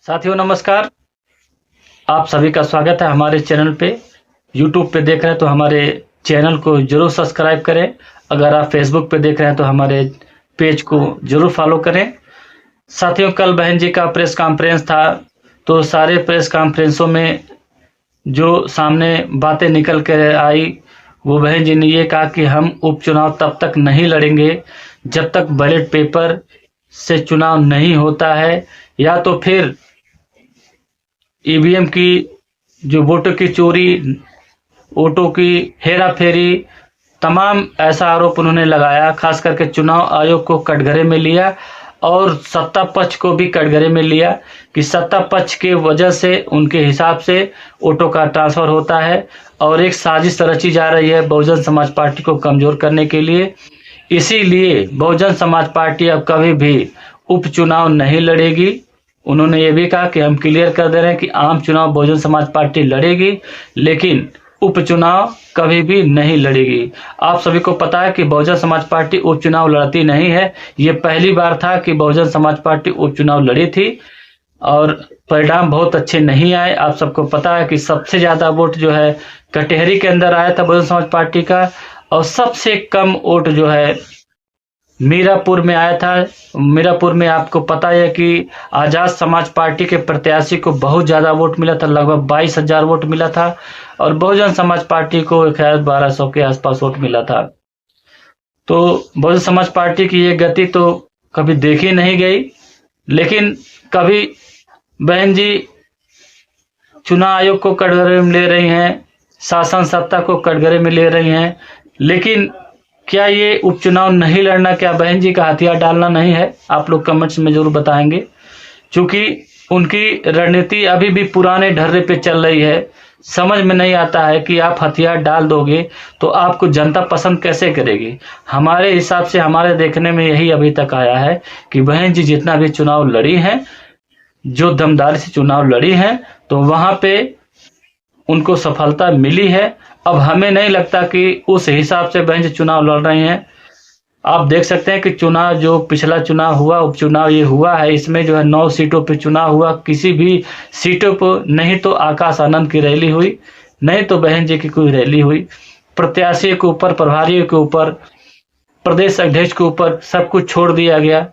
साथियों नमस्कार। आप सभी का स्वागत है हमारे चैनल पे। यूट्यूब पे देख रहे हैं तो हमारे चैनल को जरूर सब्सक्राइब करें। अगर आप फेसबुक पे देख रहे हैं तो हमारे पेज को जरूर फॉलो करें। साथियों कल बहन जी का प्रेस कॉन्फ्रेंस था, तो सारे प्रेस कॉन्फ्रेंसों में जो सामने बातें निकल कर आई, वो बहन जी ने ये कहा कि हम उपचुनाव तब तक नहीं लड़ेंगे जब तक बैलेट पेपर से चुनाव नहीं होता है, या तो फिर ईवीएम की जो वोटों की चोरी, वोटों की हेरा फेरी, तमाम ऐसा आरोप उन्होंने लगाया। खास करके चुनाव आयोग को कटघरे में लिया और सत्ता पक्ष को भी कटघरे में लिया कि सत्ता पक्ष के वजह से उनके हिसाब से वोटों का ट्रांसफर होता है और एक साजिश रची जा रही है बहुजन समाज पार्टी को कमजोर करने के लिए। इसीलिए बहुजन समाज पार्टी अब कभी भी उपचुनाव नहीं लड़ेगी। उन्होंने ये भी कहा कि हम क्लियर कर दे रहे हैं कि आम चुनाव बहुजन समाज पार्टी लड़ेगी, लेकिन उपचुनाव कभी भी नहीं लड़ेगी। आप सभी को पता है कि बहुजन समाज पार्टी उपचुनाव लड़ती नहीं है। ये पहली बार था कि बहुजन समाज पार्टी उपचुनाव लड़ी थी और परिणाम बहुत अच्छे नहीं आए। आप सबको पता है कि सबसे ज्यादा वोट जो है कटेहरी के अंदर आया था बहुजन समाज पार्टी का, और सबसे कम वोट जो है मीरापुर में आया था। मीरापुर में आपको पता है कि आजाद समाज पार्टी के प्रत्याशी को बहुत ज्यादा वोट मिला था, लगभग 22,000 वोट मिला था, और बहुजन समाज पार्टी को 1200 के आसपास वोट मिला था। तो बहुजन समाज पार्टी की ये गति तो कभी देखी नहीं गई, लेकिन कभी बहन जी चुनाव आयोग को कटघरे में ले रही हैं, शासन सत्ता को कटघरे में ले रही हैं, लेकिन क्या ये उपचुनाव नहीं लड़ना क्या बहन जी का हथियार डालना नहीं है? आप लोग कमेंट्स में जरूर बताएंगे, क्योंकि उनकी रणनीति अभी भी पुराने ढर्रे पे चल रही है। समझ में नहीं आता है कि आप हथियार डाल दोगे तो आपको जनता पसंद कैसे करेगी। हमारे हिसाब से, हमारे देखने में यही अभी तक आया है कि बहन जी जितना भी चुनाव लड़ी हैं, जो दमदारी से चुनाव लड़ी हैं, तो वहां पे उनको सफलता मिली है। अब हमें नहीं लगता कि उस हिसाब से बहन जी चुनाव लड़ रही हैं। आप देख सकते हैं कि चुनाव जो पिछला चुनाव हुआ, उपचुनाव ये हुआ है, इसमें जो है 9 सीटों पे चुनाव हुआ। किसी भी सीटों पर नहीं तो आकाश आनंद की रैली हुई, नहीं तो बहन जी की कोई रैली हुई। प्रत्याशी के ऊपर, प्रभारियों के ऊपर, प्रदेश अध्यक्ष के ऊपर सब कुछ छोड़ दिया गया।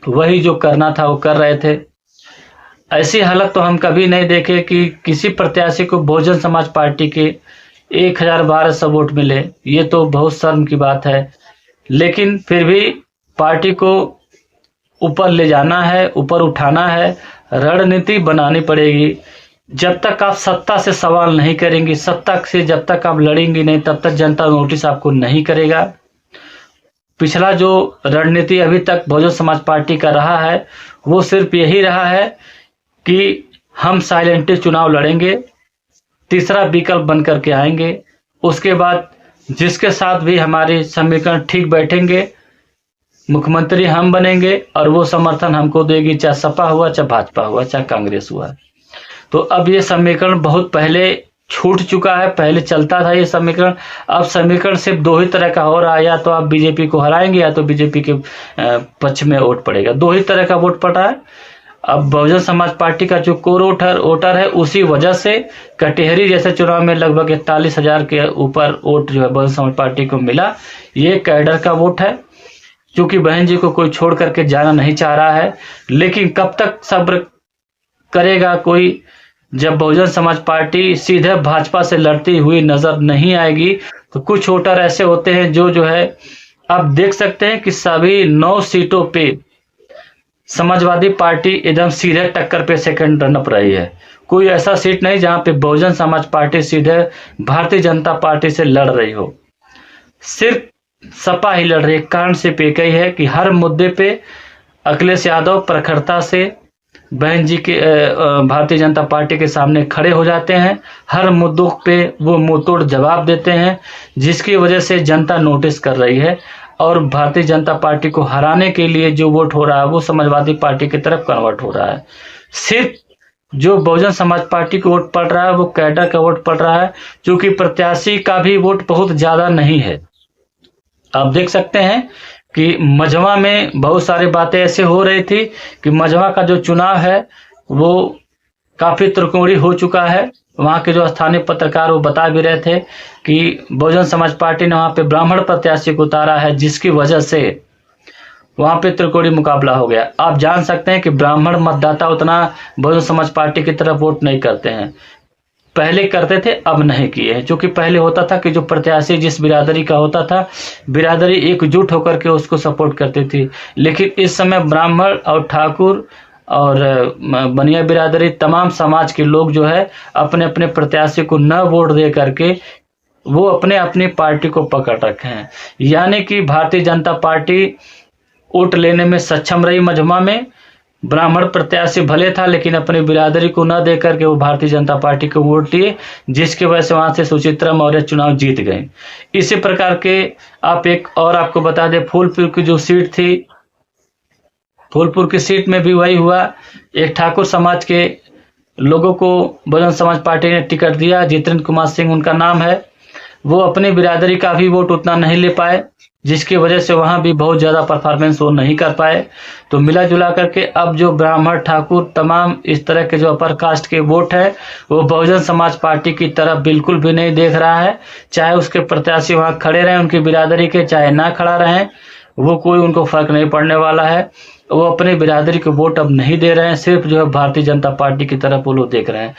वही जो करना था वो कर रहे थे। ऐसी हालत तो हम कभी नहीं देखे कि किसी प्रत्याशी को बहुजन समाज पार्टी के 1,1200 वोट मिले। ये तो बहुत शर्म की बात है, लेकिन फिर भी पार्टी को ऊपर ले जाना है, ऊपर उठाना है, रणनीति बनानी पड़ेगी। जब तक आप सत्ता से सवाल नहीं करेंगी, सत्ता से जब तक आप लड़ेंगी नहीं, तब तक जनता नोटिस आपको नहीं करेगा। पिछला जो रणनीति अभी तक बहुजन समाज पार्टी का रहा है, वो सिर्फ यही रहा है कि हम साइलेंटली चुनाव लड़ेंगे, तीसरा विकल्प बन करके आएंगे। उसके बाद जिसके साथ भी हमारे समीकरण ठीक बैठेंगे, मुख्यमंत्री हम बनेंगे और वो समर्थन हमको देगी, चाहे सपा हुआ, चाहे भाजपा हुआ, चाहे कांग्रेस हुआ। तो अब ये समीकरण बहुत पहले छूट चुका है। पहले चलता था ये समीकरण, अब समीकरण सिर्फ 2 ही तरह का हो रहा है। या तो आप बीजेपी को हराएंगे या तो बीजेपी के पक्ष में वोट पड़ेगा। 2 ही तरह का वोट पड़ रहा है। अब बहुजन समाज पार्टी का जो कोर वोटर है, उसी वजह से कटेहरी जैसे चुनाव में लगभग 41,000 के ऊपर वोट जो है बहुजन समाज पार्टी को मिला। ये कैडर का वोट है, क्योंकि बहन जी को कोई छोड़ करके जाना नहीं चाह रहा है। लेकिन कब तक सब्र करेगा कोई, जब बहुजन समाज पार्टी सीधे भाजपा से लड़ती हुई नजर नहीं आएगी। तो कुछ वोटर ऐसे होते हैं जो है, आप देख सकते हैं कि सभी 9 सीटों पे समाजवादी पार्टी एकदम सीधे टक्कर पे सेकंड रनअप रही है। कोई ऐसा सीट नहीं जहां पे बहुजन समाज पार्टी सीधे भारतीय जनता पार्टी से लड़ रही हो। सिर्फ सपा ही लड़ रही है। कारण सिर्फ एक ही है कि हर मुद्दे पे अखिलेश यादव प्रखरता से बहन जी के भारतीय जनता पार्टी के सामने खड़े हो जाते हैं। हर मुद्दों पे वो मुंहतोड़ जवाब देते हैं, जिसकी वजह से जनता नोटिस कर रही है। और भारतीय जनता पार्टी को हराने के लिए जो वोट हो रहा है, वो समाजवादी पार्टी की तरफ कन्वर्ट हो रहा है। सिर्फ जो बहुजन समाज पार्टी को वोट पड़ रहा है, वो कैडर का वोट पड़ रहा है, क्योंकि प्रत्याशी का भी वोट बहुत ज्यादा नहीं है। आप देख सकते हैं कि मझवा में बहुत सारी बातें ऐसे हो रही थी कि मझवा का जो चुनाव है वो काफ़ी त्रिकोणीय हो चुका है। वहाँ के जो स्थानीय पत्रकार वो बता भी रहे थे कि बहुजन समाज पार्टी ने वहाँ पे ब्राह्मण प्रत्याशी को उतारा है, जिसकी वजह से वहाँ पे त्रिकोणीय मुकाबला हो गया। आप जान सकते हैं कि ब्राह्मण मतदाता उतना बहुजन समाज पार्टी की तरफ वोट नहीं करते हैं। पहले करते थे, अब नहीं किए हैं, क्योंकि पहले होता था कि जो प्रत्याशी जिस बिरादरी का होता था, बिरादरी एकजुट होकर के उसको सपोर्ट करती थी। लेकिन इस समय ब्राह्मण और ठाकुर और बनिया बिरादरी, तमाम समाज के लोग जो है अपने अपने प्रत्याशी को न वोट दे करके वो अपने अपनी पार्टी को पकड़ रखे हैं। यानी कि भारतीय जनता पार्टी वोट लेने में सक्षम रही मजमा में। ब्राह्मण प्रत्याशी भले था, लेकिन अपनी बिरादरी को न दे करके वो भारतीय जनता पार्टी को वोट दिए, जिसकी वजह से वहां से सुचित्रा मौर्य चुनाव जीत गए। इसी प्रकार के आप एक और आपको बता दें, फूलपुर की जो सीट थी, फूलपुर की सीट में भी वही हुआ। एक ठाकुर समाज के लोगों को बहुजन समाज पार्टी ने टिकट दिया, जितेंद्र कुमार सिंह उनका नाम है। वो अपनी बिरादरी का भी वोट उतना नहीं ले पाए, जिसकी वजह से वहां भी बहुत ज्यादा परफॉर्मेंस वो नहीं कर पाए। तो मिला जुला करके अब जो ब्राह्मण ठाकुर तमाम इस तरह के जो अपर कास्ट के वोट है, वो बहुजन समाज पार्टी की तरफ बिल्कुल भी नहीं देख रहा है। चाहे उसके प्रत्याशी वहां खड़े रहें उनकी बिरादरी के, चाहे ना खड़ा रहें, वो कोई उनको फर्क नहीं पड़ने वाला है। वो अपनी बिरादरी को वोट अब नहीं दे रहे हैं, सिर्फ जो है भारतीय जनता पार्टी की तरफ वो लोग देख रहे हैं।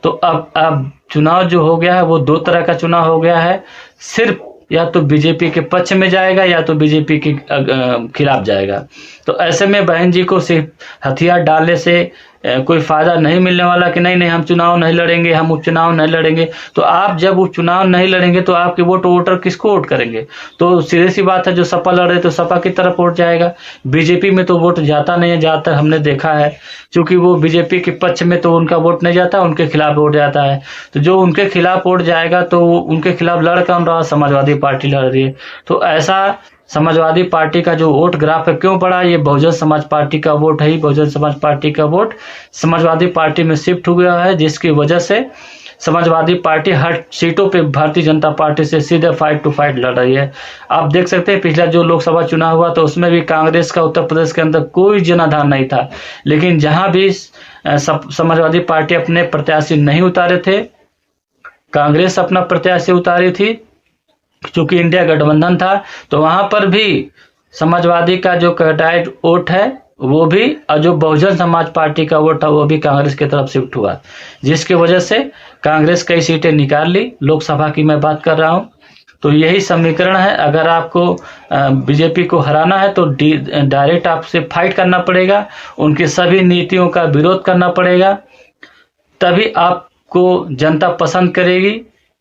तो अब चुनाव जो हो गया है वो दो तरह का चुनाव हो गया है। सिर्फ या तो बीजेपी के पक्ष में जाएगा या तो बीजेपी के खिलाफ जाएगा। तो ऐसे में बहन जी को सिर्फ हथियार डालने से कोई फायदा नहीं मिलने वाला कि नहीं हम चुनाव नहीं लड़ेंगे, हम उपचुनाव नहीं लड़ेंगे। तो आप जब उपचुनाव नहीं लड़ेंगे तो आपके वोटर किसको वोट करेंगे? तो सीधी सी बात है, जो सपा लड़ रहे तो सपा की तरफ वोट जाएगा। बीजेपी में तो वोट जाता नहीं है, ज्यादातर हमने देखा है, क्योंकि वो बीजेपी के पक्ष में तो उनका वोट नहीं जाता, उनके खिलाफ वोट जाता है। तो जो उनके खिलाफ वोट जाएगा तो उनके खिलाफ लड़ कौन रहा? समाजवादी पार्टी लड़ रही है। तो ऐसा समाजवादी पार्टी का जो वोट ग्राफ है क्यों बढ़ा? ये बहुजन समाज पार्टी का वोट है ही। बहुजन समाज पार्टी का वोट समाजवादी पार्टी में शिफ्ट हो गया है, जिसकी वजह से समाजवादी पार्टी हर सीटों पे भारतीय जनता पार्टी से सीधे फाइट टू फाइट लड़ रही है। आप देख सकते हैं पिछला जो लोकसभा चुनाव हुआ तो उसमें भी कांग्रेस का उत्तर प्रदेश के अंदर कोई जनाधार नहीं था। लेकिन जहां भी समाजवादी पार्टी अपने प्रत्याशी नहीं उतारे थे, कांग्रेस अपना प्रत्याशी उतारी थी, चूंकि इंडिया गठबंधन था, तो वहां पर भी समाजवादी का जो कैंडिडेट वोट है वो भी, और जो बहुजन समाज पार्टी का वोट है वो भी कांग्रेस की तरफ शिफ्ट हुआ, जिसकी वजह से कांग्रेस कई सीटें निकाल ली। लोकसभा की मैं बात कर रहा हूं। तो यही समीकरण है। अगर आपको बीजेपी को हराना है तो डायरेक्ट आपसे फाइट करना पड़ेगा, उनकी सभी नीतियों का विरोध करना पड़ेगा, तभी आपको जनता पसंद करेगी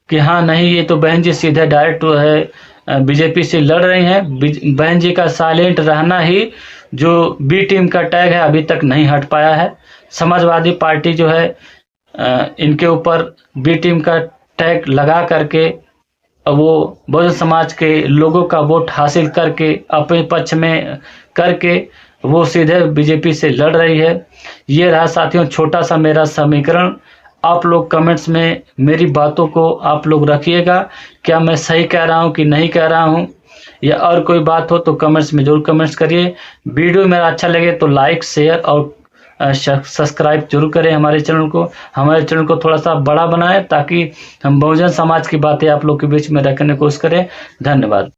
कि हाँ नहीं ये तो बहन जी सीधे डायरेक्ट है बीजेपी से लड़ रही हैं। बहन जी का साइलेंट रहना ही जो बी टीम का टैग है अभी तक नहीं हट पाया है। समाजवादी पार्टी जो है इनके ऊपर बी टीम का टैग लगा करके वो बहुजन समाज के लोगों का वोट हासिल करके अपने पक्ष में करके वो सीधे बीजेपी से लड़ रही है। ये रहा साथियों छोटा सा मेरा समीकरण। आप लोग कमेंट्स में मेरी बातों को आप लोग रखिएगा, क्या मैं सही कह रहा हूं कि नहीं कह रहा हूं, या और कोई बात हो तो कमेंट्स में जरूर कमेंट्स करिए। वीडियो मेरा अच्छा लगे तो लाइक शेयर और सब्सक्राइब जरूर करें हमारे चैनल को थोड़ा सा बड़ा बनाएं, ताकि हम बहुजन समाज की बातें आप लोग के बीच में रखने की कोशिश करें। धन्यवाद।